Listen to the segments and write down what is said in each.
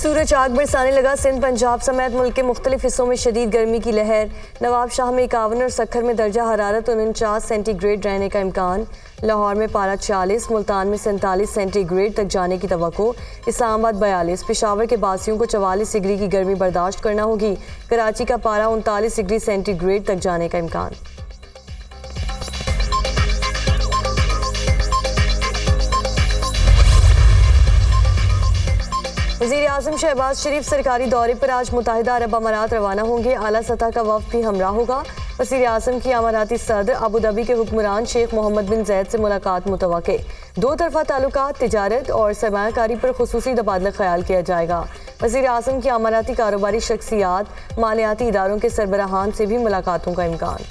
सूरज आग बरसाने लगा। सिंध पंजाब समेत मुल्क के मुख्तलिफ हिस्सों में शदीद गर्मी की लहर। नवाब शाह में 51 और सखर में दर्जा हरारत 49 सेंटीग्रेड रहने का इम्कान। लाहौर में पारा 40, मुल्तान में 47 सेंटीग्रेड तक जाने की तवक्को। इस्लामाबाद 42, पेशावर के बासियों को 44 डिग्री की गर्मी बर्दाश्त करना होगी। कराची का पारा 39 डिग्री सेंटीग्रेड तक जाने का इम्कान। वज़ीर आज़म शहबाज शरीफ सरकारी दौरे पर आज मुत्तहिदा अरब अमारात रवाना होंगे। आला सतह का वफ़द भी हमरा होगा। वज़ीर आज़म की अमाराती सदर अबूधाबी के हुक्मरान शेख मोहम्मद बिन ज़ैद से मुलाकात मुतवक्के। दो तरफ़ा ताल्लुकात, तिजारत और सरमायाकारी पर खुसूसी तबादला ख्याल किया जाएगा। वज़ीर आज़म की अमाराती कारोबारी शख्सियात, मालियाती इदारों के सरबराहान से भी मुलाकातों का इम्कान।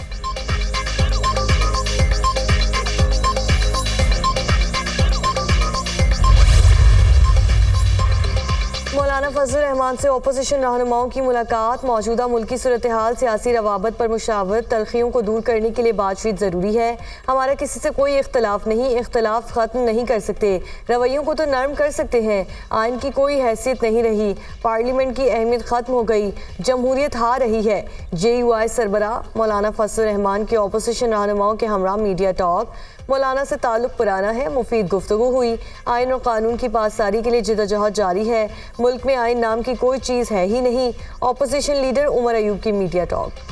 मौलाना फजल रहमान से अपोजिशन रहनुमाओं की मुलाकात। मौजूदा मुल्की सूरत हाल, सियासी रवाबत पर मुशावरत, तलखियों को दूर करने के लिए बातचीत ज़रूरी है। हमारा किसी से कोई इख्तलाफ नहीं, इख्तलाफ ख़त्म नहीं कर सकते, रवैयों को तो नरम कर सकते हैं। आइन की कोई हैसियत नहीं रही, पार्लियामेंट की अहमियत ख़त्म हो गई, जमहूरियत हार रही है। JUI सरबरा मौलाना फजल रहमान के अपोजिशन रहनुमाओं के हमरा मीडिया टॉक। मौलाना से ताल्लुक पुराना है, मुफीद गुफ्तगू हुई। आइन और कानून की पासदारी के लिए जिदोजहद जारी है। मुल्क में आइन नाम की कोई चीज़ है ही नहीं। अपोजिशन लीडर उमर अयूब की मीडिया टॉक।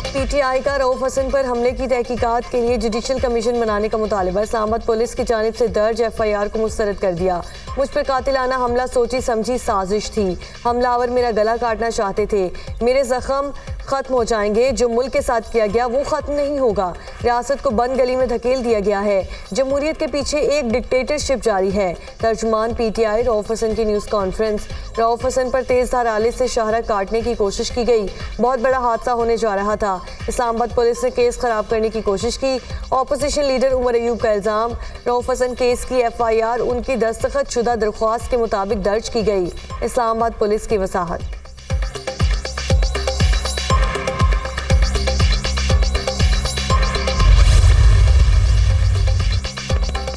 PTI का रऊफ हसन पर हमले की तहकीकात के लिए जुडिशल कमीशन बनाने का मुतालिबा। इस्लामाबाद पुलिस की जानिब से दर्ज FIR को मुस्तरद कर दिया। मुझ पर कातिलाना हमला सोची समझी साजिश थी। हमलावर मेरा गला काटना चाहते थे। मेरे जख्म ख़त्म हो जाएंगे, जो मुल्क के साथ किया गया वो ख़त्म नहीं होगा। रियासत को बंद गली में धकेल दिया गया है। जमहूरियत के पीछे एक डिक्टेटरशिप जारी है। तर्जुमान PTI रऊफ हसन की न्यूज़ कॉन्फ्रेंस। रऊफ हसन पर तेज़धार आले से शाहरा काटने की कोशिश की गई। बहुत बड़ा हादसा होने जा रहा था। इस्लामाबाद पुलिस ने केस खराब करने की कोशिश की। अपोजिशन लीडर उमर अयूब का इल्ज़ाम। रऊफ हसन केस की FIR उनकी दस्तखत शुदा दरख्वास्त के मुताबिक दर्ज की गई। इस्लामाबाद पुलिस की वसाहत।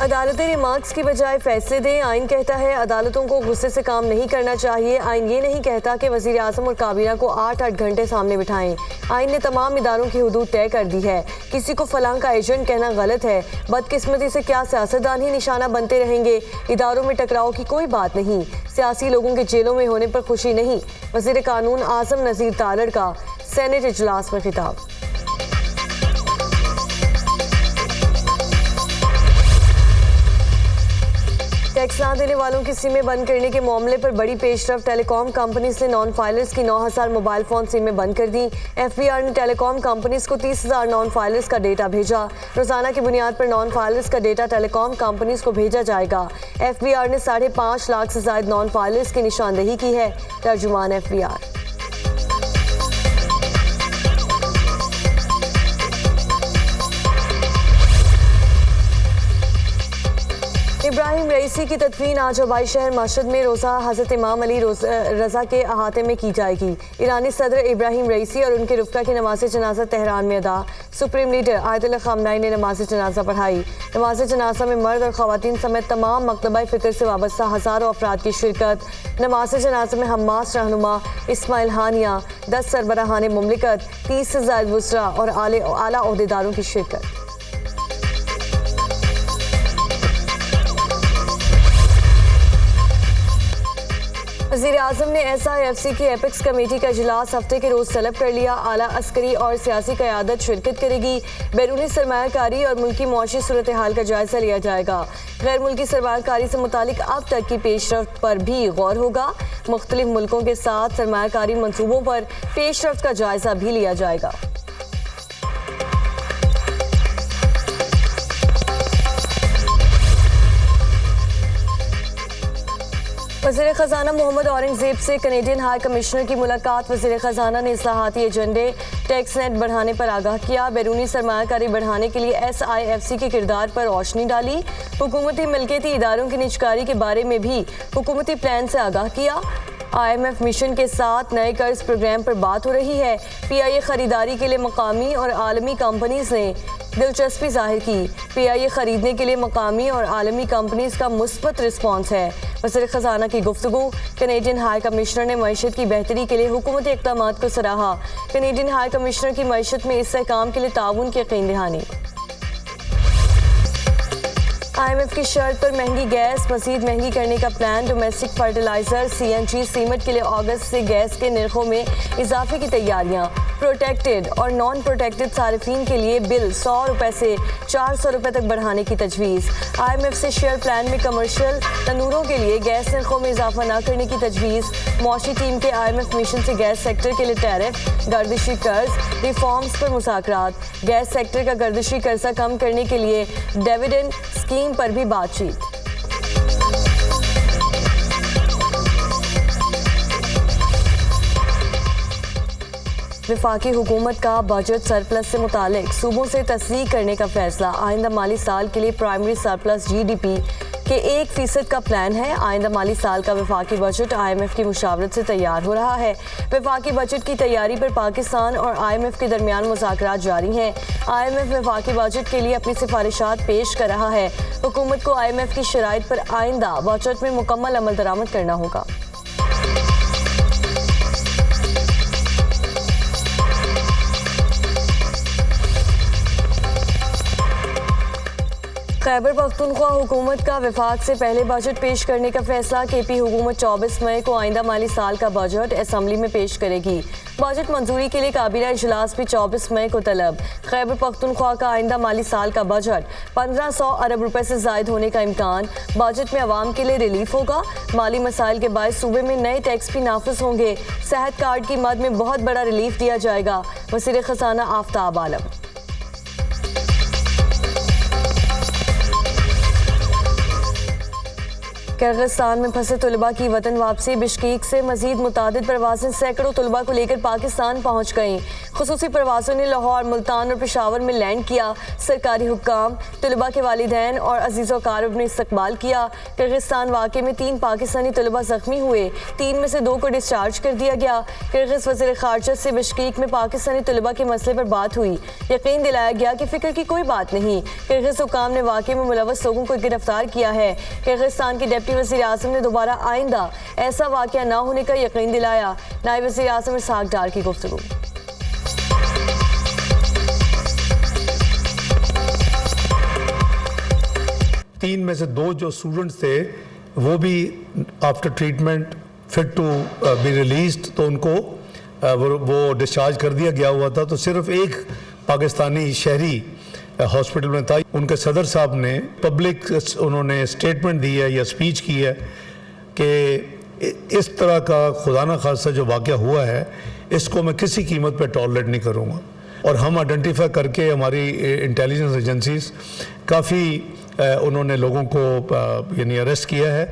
अदालतें रिमार्क्स की बजाय फैसले दें। आइन कहता है अदालतों को गुस्से से काम नहीं करना चाहिए। आइन ये नहीं कहता कि वज़ीर आज़म और काबीना को 8-8 घंटे सामने बिठाएं। आइन ने तमाम इदारों की हुदूद तय कर दी है। किसी को फलां का एजेंट कहना गलत है। बदकिस्मती से क्या सियासतदान ही निशाना बनते रहेंगे। इदारों में टकराव की कोई बात नहीं। सियासी लोगों के जेलों में होने पर खुशी नहीं। वज़ीर कानून आज़म नज़ीर तालड़ का सेनेट इजलास में खिताब। टैक्स ना देने वालों की सिमें बंद करने के मामले पर बड़ी पेशरफ। टेलीकॉम कंपनीज ने नॉन फाइलर्स की 9000 मोबाइल फ़ोन सिमें बंद कर दी। FBR ने टेलीकॉम कंपनीज को 30,000 नॉन फाइलर्स का डेटा भेजा। रोज़ाना की बुनियाद पर नॉन फाइलर्स का डेटा टेलीकॉम कंपनीज को भेजा जाएगा। FBR ने 5.5 लाख से ज़ायद नॉन फाइलर्स की निशानदेही की है। तर्जुमान FBR। इब्राहिम रईसी की तदफीन आज हवाई शहर मशहद में रोज़ा हज़रत इमाम अली रज़ा के अहाते में की जाएगी। ईरानी सदर इब्राहिम रईसी और उनके रुफ़का की नमाज़ जनाजा तेहरान में अदा। सुप्रीम लीडर आयतुल्लाह ख़ामनेई ने नमाज़ जनाजा पढ़ाई। नमाज़ जनाजा में मर्द और ख़वातीन समेत तमाम मकतबा फ़िक्र से वाबस्ता हज़ारों अफराद की शिरकत। नमाज़ जनाजा में हमास रहनुमा इस्माइल हानिया, 10 सरबराहान मुमलिकत, 30 से ज़ायद वुज़रा और आला ओहदेदारों की शिरकत। वज़ीर आज़म ने SIFC की एपेक्स कमेटी का इजलास हफ्ते के रोज़ तलब कर लिया। आला अस्करी और सियासी क़यादत शिरकत करेगी। बैरूनी सरमायाकारी और मुल्की मुआशी सूरत हाल का जायज़ा लिया जाएगा। गैर मुल्की सरमायाकारी से मुतालिक अब तक की पेशरफ्त पर भी गौर होगा। मुख्तलिफ मुल्कों के साथ सरमायाकारी मनसूबों पर पेशरफ्त का जायज़ा भी लिया जाएगा। वज़ीर ख़ज़ाना मोहम्मद औरंगज़ेब से कनेडियन हाई कमिश्नर की मुलाकात। वज़ीर ख़ज़ाना ने इस्लाहाती एजेंडे टैक्स नेट बढ़ाने पर आगाह किया। बैरूनी सरमायाकारी बढ़ाने के लिए SIFC के किरदार पर रोशनी डाली। हुकूमती मिल्कियती इदारों की निजकारी के बारे में भी हुकूमती प्लान से आगाह किया। IMF मिशन के साथ नए कर्ज प्रोग्राम पर बात हो रही है। PIA खरीदारी के लिए मकामी और आलमी कंपनीज ने दिलचस्पी जाहिर की। PIA खरीदने के लिए मकामी और आलमी कंपनीज का मुस्बत रिस्पॉन्स है। वज़ीर ख़जाना की गुफ्तगू। कैनेडियन हाई कमिश्नर ने मईशत की बेहतरी के लिए हुकूमती इक़दामात को सराहा। कैनेडियन हाई कमिश्नर की मईशत में इस्तेहकाम के लिए ताउन की यकीन दहानी। IMF की शर्त पर महंगी गैस मज़ीद महंगी करने का plan. Domestic fertilizer CNG cement के लिए अगस्त से गैस के निर्खों में इजाफे की तैयारियां। प्रोटेक्टेड और नॉन प्रोटेक्टेड सारिफिन के लिए बिल 100 रुपये से 400 रुपये तक बढ़ाने की तजवीज़। IMF से शेयर प्लान में कमर्शियल तनूरों के लिए गैस निर्खों में इजाफा न करने की तजवीज़। मौशी टीम के IMF मिशन से गैस सेक्टर के लिए टैरिफ, गर्दिशी कर्ज, रिफॉर्म्स पर मुज़ाकरात। गैस सेक्टर का गर्दिशी कर्जा कम करने के लिए डिविडेंड स्कीम पर भी बातचीत। वफाकी हुकूमत का बजट सरप्लस से मुतालिक सूबों से तस्दीक करने का फैसला। आइंदा माली साल के लिए प्राइमरी सरप्लस GDP के 1% का प्लान है। आइंदा माली साल का वफाकी बजट IMF की मुशावरत से तैयार हो रहा है। वफाकी बजट की तैयारी पर पाकिस्तान और IMF के दरमियान मुज़ाकरात जारी हैं। IMF वफाकी बजट के लिए अपनी सिफारिशात पेश कर रहा है। हुकूमत को IMF की शराइत पर आइंदा बजट में मुकम्मल अमल दरामद करना होगा। खैबर पख्तूनख्वा हुकूमत का वफाक से पहले बजट पेश करने का फैसला। KP हुकूमत 24 मई को आइंदा माली साल का बजट असम्बली में पेश करेगी। बजट मंजूरी के लिए काबीना इजलास भी 24 मई को तलब। खैबर पख्तूनख्वा का आइंदा माली साल का बजट 1500 अरब रुपए से जायद होने का इम्कान। बजट में अवाम के लिए रिलीफ होगा। माली मसाइल के बायस सूबे में नए टैक्स भी नाफिज होंगे। सेहत कार्ड की मद में बहुत बड़ा रिलीफ दिया जाएगा। वज़ीर ख़जाना आफ्ताब आलम। किर्गिस्तान में फंसे तलबा की वतन वापसी। बिश्केक से मजीद मुतादिद परवाज़ें सैकड़ों तलबा को लेकर पाकिस्तान पहुँच गईं। खुसूसी परवाज़ों ने लाहौर, मुल्तान और पेशावर में लैंड किया। सरकारी हुक्काम, तलबा के वालिदैन और अजीज़ व कारब ने इस्तकबाल किया। किर्गिस्तान वाक़े में 3 पाकिस्तानी तलबा ज़ख्मी हुए। 3 में से 2 को डिस्चार्ज कर दिया गया। किर्गिज़ वज़ीर ख़ारजा से बिश्केक में पाकिस्तानी तलबा के मसले पर बात हुई। यकीन दिलाया गया कि फ़िक्र की कोई बात नहीं। किर्गिज़ हुक्काम ने वाक़े में मुलव्वस लोगों को गिरफ्तार किया है। किर्गिस्तान के डिप्टी वज़ीर आज़म ने दोबारा आइंदा ऐसा वाक़या न होने का यकीन दिलाया। नायब वज़ीर आज़म इसहाक डार की गुफ्तगू। 3 में से 2 जो स्टूडेंट्स थे वो भी after treatment fit to be released, तो उनको वो डिस्चार्ज कर दिया गया हुआ था। तो सिर्फ एक पाकिस्तानी शहरी हॉस्पिटल में था। उनके सदर साहब ने पब्लिक उन्होंने स्टेटमेंट दी है या स्पीच की है कि इस तरह का खुदा न खास्ता जो वाक़या हुआ है इसको मैं किसी कीमत पर टॉलरेट नहीं करूँगा। और हम आइडेंटिफाई करके हमारी इंटेलिजेंस एजेंसीज काफ़ी उन्होंने लोगों को यानी अरेस्ट किया है।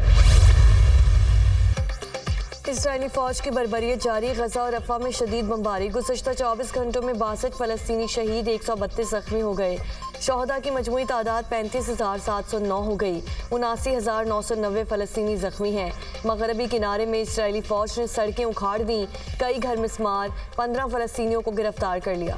इजरायली फौज की बर्बरियत जारी। गजा और रफा में शदीद बमबारी। गुज़श्ता 24 घंटों में 62 फ़लस्तीनी शहीद, 132 ज़ख्मी हो गए। शहदा की मजमूई तादाद 35,709 हो गई। 79,990 फ़लस्तीनी ज़ख्मी हैं। मगरबी किनारे में इजरायली फौज ने सड़कें उखाड़ दी, कई घर मिस्मार, 15 फ़लस्तीनियों को गिरफ्तार कर लिया।